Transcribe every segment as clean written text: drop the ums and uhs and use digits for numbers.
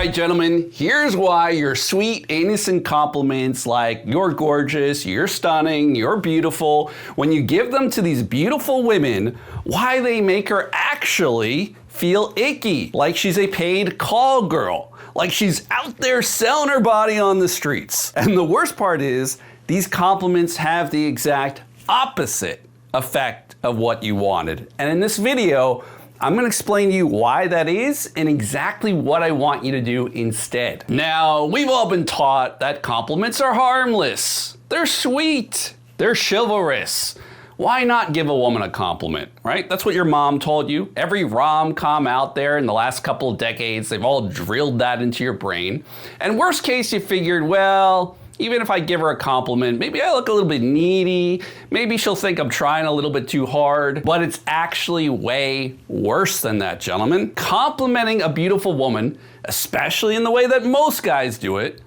right, gentlemen, here's why your sweet, innocent compliments like you're gorgeous, you're stunning, you're beautiful, when you give them to these beautiful women, why they make her actually feel icky, like she's a paid call girl, like she's out there selling her body on the streets. And the worst part is, these compliments have the exact opposite effect of what you wanted. And in this video, I'm gonna explain to you why that is and exactly what I want you to do instead. Now, we've all been taught that compliments are harmless. They're sweet. They're chivalrous. Why not give a woman a compliment, right? That's what your mom told you. Every rom-com out there in the last couple of decades, they've all drilled that into your brain. And worst case, you figured, well, even if I give her a compliment, maybe I look a little bit needy, maybe she'll think I'm trying a little bit too hard, but it's actually way worse than that, gentlemen. Complimenting a beautiful woman, especially in the way that most guys do it,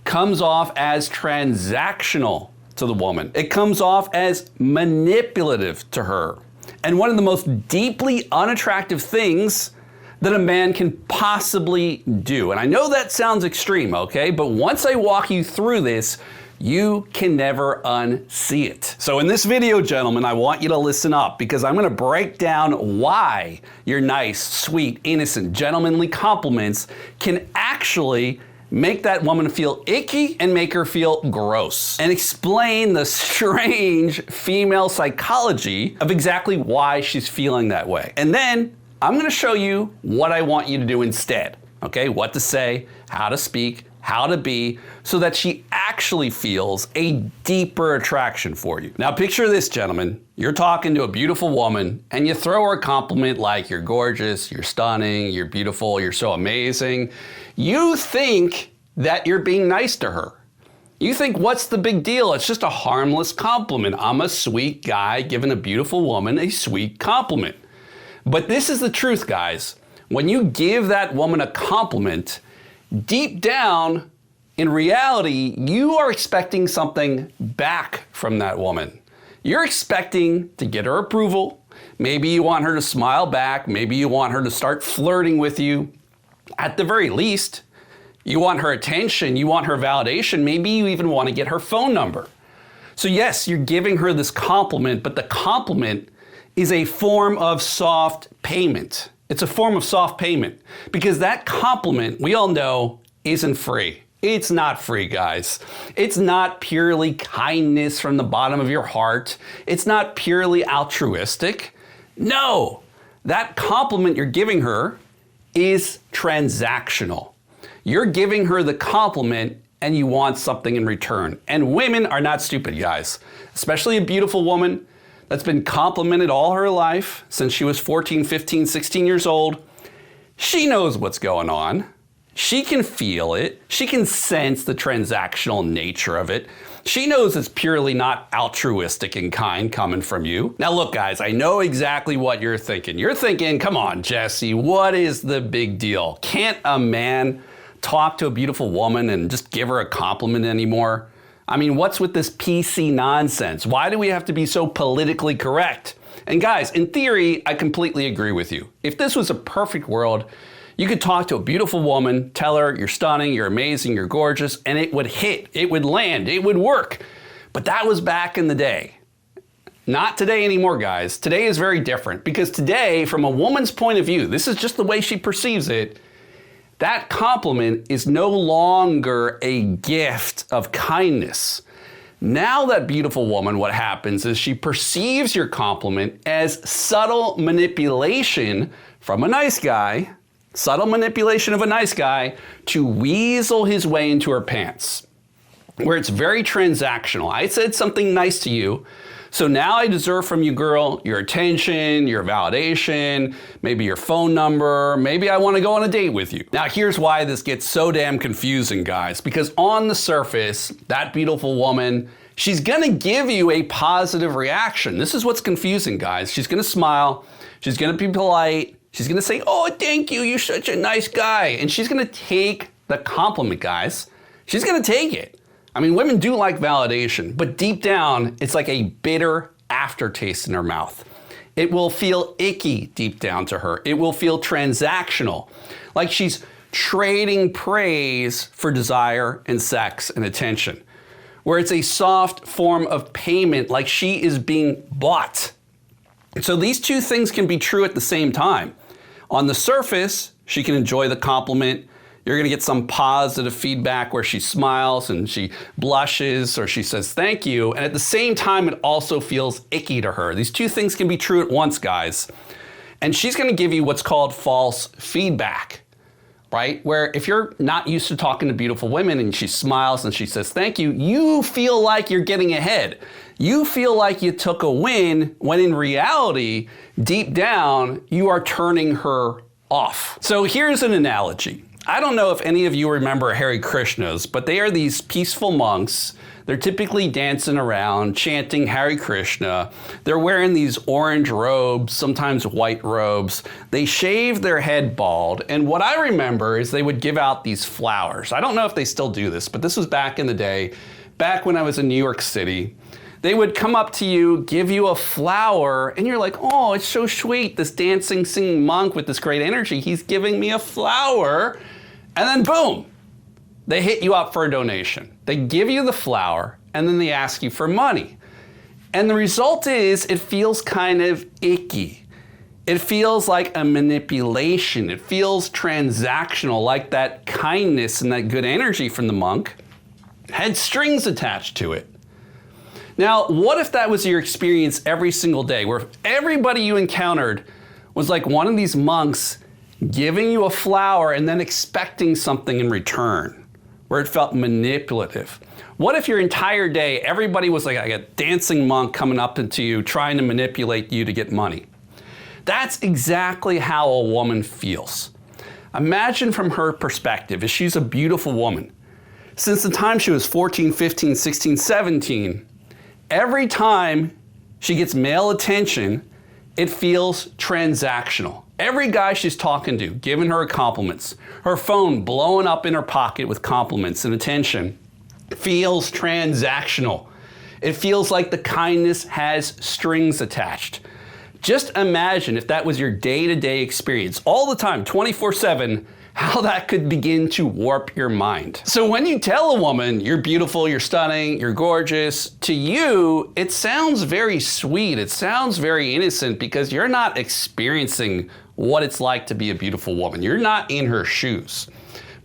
comes off as transactional to the woman. It comes off as manipulative to her. And one of the most deeply unattractive things that a man can possibly do. And I know that sounds extreme, okay? But once I walk you through this, you can never unsee it. So in this video, gentlemen, I want you to listen up because I'm gonna break down why your nice, sweet, innocent, gentlemanly compliments can actually make that woman feel icky and make her feel gross, and explain the strange female psychology of exactly why she's feeling that way. And then I'm gonna show you what I want you to do instead, okay? What to say, how to speak, how to be, so that she actually feels a deeper attraction for you. Now picture this, gentlemen. You're talking to a beautiful woman and you throw her a compliment like you're gorgeous, you're stunning, you're beautiful, you're so amazing. You think that you're being nice to her. You think, what's the big deal? It's just a harmless compliment. I'm a sweet guy giving a beautiful woman a sweet compliment. But this is the truth, guys. When you give that woman a compliment, deep down, in reality, you are expecting something back from that woman. You're expecting to get her approval. Maybe you want her to smile back. Maybe you want her to start flirting with you. At the very least, you want her attention. You want her validation. Maybe you even want to get her phone number. So yes, you're giving her this compliment, but the compliment is a form of soft payment. It's a form of soft payment because that compliment, we all know, isn't free. It's not free, guys. It's not purely kindness from the bottom of your heart. It's not purely altruistic. No, that compliment you're giving her is transactional. You're giving her the compliment and you want something in return. And women are not stupid, guys, especially a beautiful woman that's been complimented all her life since she was 14, 15, 16 years old. She knows what's going on. She can feel it. She can sense the transactional nature of it. She knows it's purely not altruistic and kind coming from you. Now look, guys, I know exactly what you're thinking. You're thinking, come on, Jesse, what is the big deal? Can't a man talk to a beautiful woman and just give her a compliment anymore? I mean, what's with this PC nonsense? Why do we have to be so politically correct? And guys, in theory, I completely agree with you. If this was a perfect world, you could talk to a beautiful woman, tell her you're stunning, you're amazing, you're gorgeous, and it would hit, it would land, it would work. But that was back in the day. Not today anymore, guys. Today is very different because today, from a woman's point of view, this is just the way she perceives it, that compliment is no longer a gift of kindness. Now that beautiful woman, what happens is she perceives your compliment as subtle manipulation from a nice guy, subtle manipulation of a nice guy to weasel his way into her pants, where it's very transactional. I said something nice to you, so now I deserve from you, girl, your attention, your validation, maybe your phone number, maybe I want to go on a date with you. Now here's why this gets so damn confusing, guys, because on the surface, that beautiful woman, she's gonna give you a positive reaction. This is what's confusing, guys. She's gonna smile, she's gonna be polite, she's gonna say, oh, thank you, you're such a nice guy. And she's gonna take the compliment, guys. She's gonna take it. I mean, women do like validation, but deep down, it's like a bitter aftertaste in her mouth. It will feel icky deep down to her. It will feel transactional, like she's trading praise for desire and sex and attention, where it's a soft form of payment, like she is being bought. So these two things can be true at the same time. On the surface, she can enjoy the compliment. You're gonna get some positive feedback where she smiles and she blushes or she says thank you. And at the same time, it also feels icky to her. These two things can be true at once, guys. And she's gonna give you what's called false feedback, right? Where if you're not used to talking to beautiful women and she smiles and she says thank you, you feel like you're getting ahead. You feel like you took a win when in reality, deep down, you are turning her off. So here's an analogy. I don't know if any of you remember Hare Krishnas, but they are these peaceful monks. They're typically dancing around, chanting Hare Krishna. They're wearing these orange robes, sometimes white robes. They shave their head bald. And what I remember is they would give out these flowers. I don't know if they still do this, but this was back in the day, back when I was in New York City. They would come up to you, give you a flower, and you're like, oh, it's so sweet, this dancing, singing monk with this great energy, he's giving me a flower. And then boom, they hit you up for a donation. They give you the flower, and then they ask you for money. And the result is it feels kind of icky. It feels like a manipulation. It feels transactional, like that kindness and that good energy from the monk had strings attached to it. Now, what if that was your experience every single day, where everybody you encountered was like one of these monks giving you a flower and then expecting something in return, where it felt manipulative? What if your entire day, everybody was like a dancing monk coming up into you, trying to manipulate you to get money? That's exactly how a woman feels. Imagine from her perspective, if she's a beautiful woman. Since the time she was 14, 15, 16, 17, every time she gets male attention, it feels transactional. Every guy she's talking to, giving her compliments, her phone blowing up in her pocket with compliments and attention, feels transactional. It feels like the kindness has strings attached. Just imagine if that was your day-to-day experience, all the time, 24/7, how that could begin to warp your mind. So when you tell a woman you're beautiful, you're stunning, you're gorgeous, to you, it sounds very sweet. It sounds very innocent because you're not experiencing what it's like to be a beautiful woman. You're not in her shoes.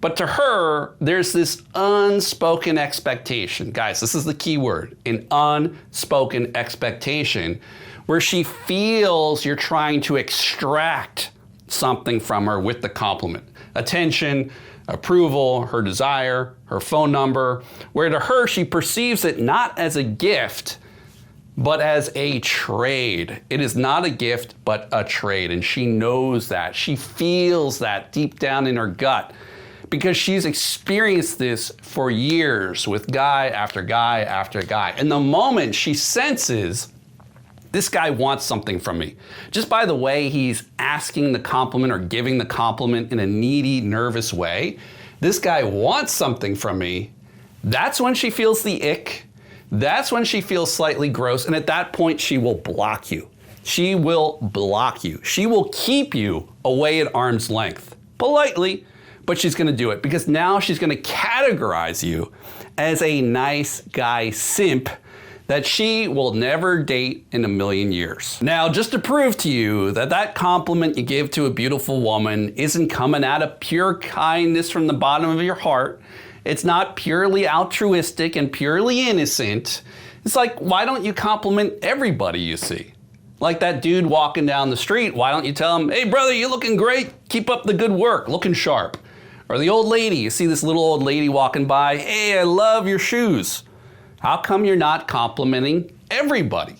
But to her, there's this unspoken expectation. Guys, this is the key word, an unspoken expectation, where she feels you're trying to extract something from her with the compliment. Attention, approval, her desire, her phone number, where to her, she perceives it not as a gift, but as a trade. It is not a gift, but a trade. And she knows that. She feels that deep down in her gut because she's experienced this for years with guy after guy after guy. And the moment she senses this guy wants something from me, just by the way he's asking the compliment or giving the compliment in a needy, nervous way, this guy wants something from me, that's when she feels the ick. That's when she feels slightly gross. And at that point, she will block you. She will block you. She will keep you away at arm's length, politely, but she's gonna do it because now she's gonna categorize you as a nice guy simp that she will never date in a million years. Now, just to prove to you that that compliment you give to a beautiful woman isn't coming out of pure kindness from the bottom of your heart, it's not purely altruistic and purely innocent, it's like, why don't you compliment everybody you see? Like that dude walking down the street, why don't you tell him, hey brother, you're looking great, keep up the good work, looking sharp. Or the old lady, you see this little old lady walking by, hey, I love your shoes. How come you're not complimenting everybody?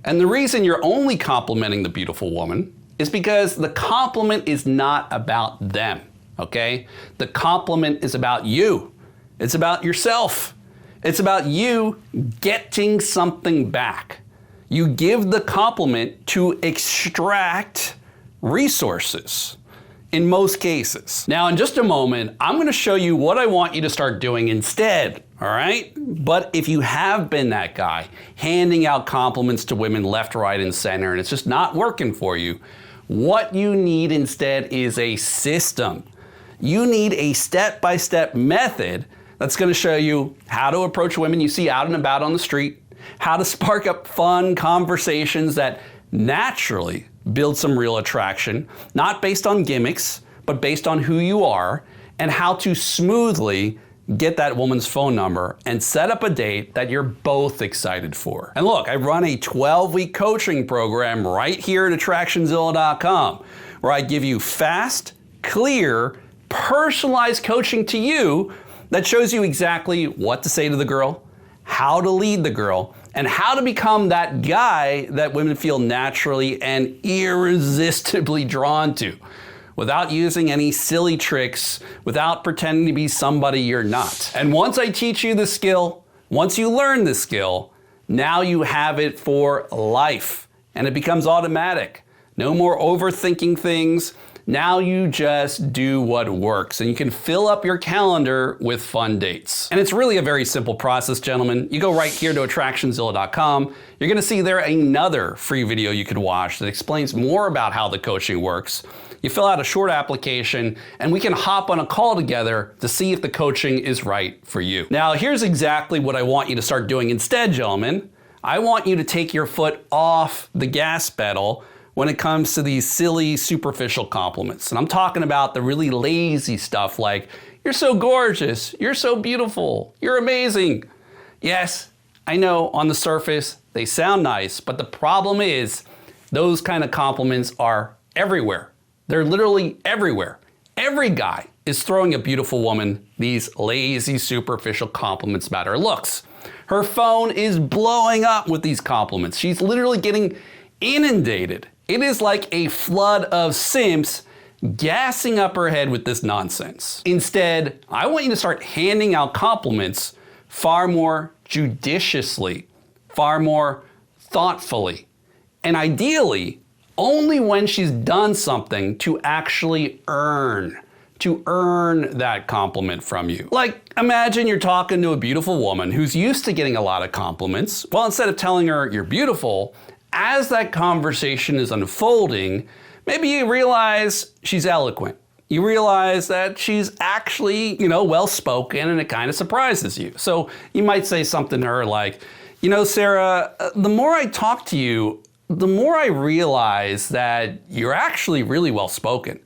And the reason you're only complimenting the beautiful woman is because the compliment is not about them, okay? The compliment is about you. It's about yourself. It's about you getting something back. You give the compliment to extract resources. In most cases. Now, in just a moment, I'm going to show you what I want you to start doing instead, all right? But if you have been that guy handing out compliments to women left, right, and center, and it's just not working for you, what you need instead is a system. You need a step-by-step method that's going to show you how to approach women you see out and about on the street, how to spark up fun conversations that naturally build some real attraction, not based on gimmicks, but based on who you are, and how to smoothly get that woman's phone number and set up a date that you're both excited for. And look, I run a 12-week coaching program right here at attractionzilla.com where I give you fast, clear, personalized coaching to you that shows you exactly what to say to the girl, how to lead the girl, and how to become that guy that women feel naturally and irresistibly drawn to, without using any silly tricks, without pretending to be somebody you're not. And once I teach you the skill, once you learn the skill, now you have it for life, and it becomes automatic. No more overthinking things. Now you just do what works, and you can fill up your calendar with fun dates. And it's really a very simple process, gentlemen. You go right here to attractionzilla.com. You're gonna see there another free video you could watch that explains more about how the coaching works. You fill out a short application, and we can hop on a call together to see if the coaching is right for you. Now, here's exactly what I want you to start doing instead, gentlemen. I want you to take your foot off the gas pedal when it comes to these silly, superficial compliments. And I'm talking about the really lazy stuff like, you're so gorgeous, you're so beautiful, you're amazing. Yes, I know on the surface they sound nice, but the problem is those kind of compliments are everywhere. They're literally everywhere. Every guy is throwing a beautiful woman these lazy, superficial compliments about her looks. Her phone is blowing up with these compliments. She's literally getting inundated. It is like a flood of simps gassing up her head with this nonsense. Instead, I want you to start handing out compliments far more judiciously, far more thoughtfully, and ideally, only when she's done something to actually earn that compliment from you. Like, imagine you're talking to a beautiful woman who's used to getting a lot of compliments. Well, instead of telling her you're beautiful, as that conversation is unfolding, maybe you realize she's eloquent. You realize that she's actually, well-spoken, and it kind of surprises you. So you might say something to her like, Sarah, the more I talk to you, the more I realize that you're actually really well-spoken.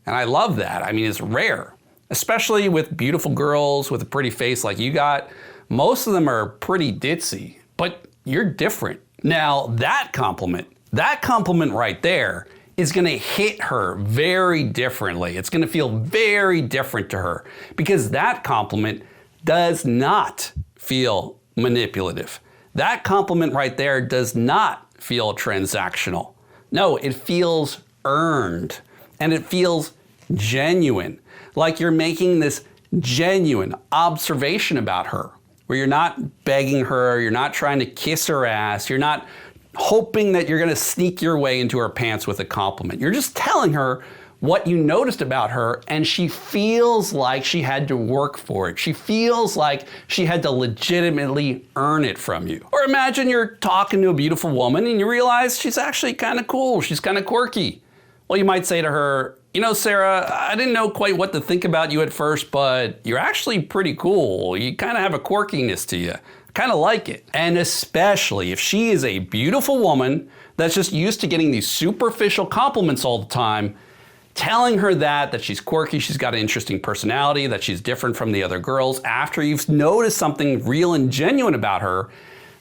And I love that. I mean, it's rare, especially with beautiful girls with a pretty face like you got. Most of them are pretty ditzy, but you're different. Now, that compliment right there is gonna hit her very differently. It's gonna feel very different to her because that compliment does not feel manipulative. That compliment right there does not feel transactional. No, it feels earned, and it feels genuine, like you're making this genuine observation about her, where you're not begging her, you're not trying to kiss her ass, you're not hoping that you're gonna sneak your way into her pants with a compliment. You're just telling her what you noticed about her, and she feels like she had to work for it. She feels like she had to legitimately earn it from you. Or imagine you're talking to a beautiful woman and you realize she's actually kind of cool, she's kind of quirky. Well, you might say to her, Sarah, I didn't know quite what to think about you at first, but you're actually pretty cool. You kind of have a quirkiness to you. I kind of like it. And especially if she is a beautiful woman that's just used to getting these superficial compliments all the time, telling her that she's quirky, she's got an interesting personality, that she's different from the other girls, after you've noticed something real and genuine about her,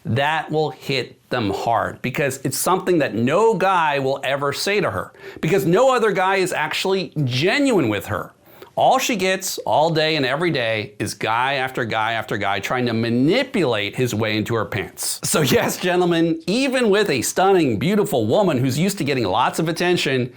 that will hit them hard because it's something that no guy will ever say to her because no other guy is actually genuine with her. All she gets all day and every day is guy after guy after guy trying to manipulate his way into her pants. So yes, gentlemen, even with a stunning, beautiful woman who's used to getting lots of attention,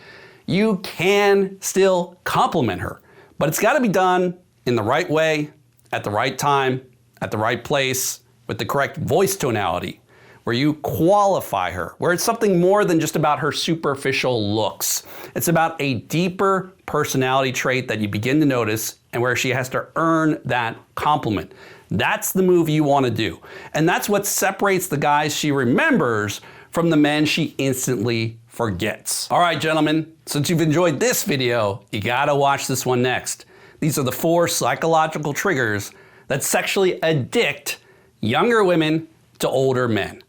you can still compliment her, but it's got to be done in the right way, at the right time, at the right place, with the correct voice tonality, where you qualify her, where it's something more than just about her superficial looks. It's about a deeper personality trait that you begin to notice and where she has to earn that compliment. That's the move you want to do. And that's what separates the guys she remembers from the men she instantly forgets. All right, gentlemen, since you've enjoyed this video, you gotta watch this one next. These are the 4 psychological triggers that sexually addict younger women to older men.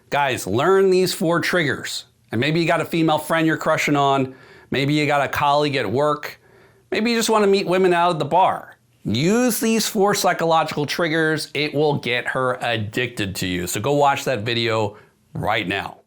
Guys, learn these 4 triggers. And maybe you got a female friend you're crushing on. Maybe you got a colleague at work. Maybe you just want to meet women out at the bar. Use these 4 psychological triggers. It will get her addicted to you. So go watch that video right now.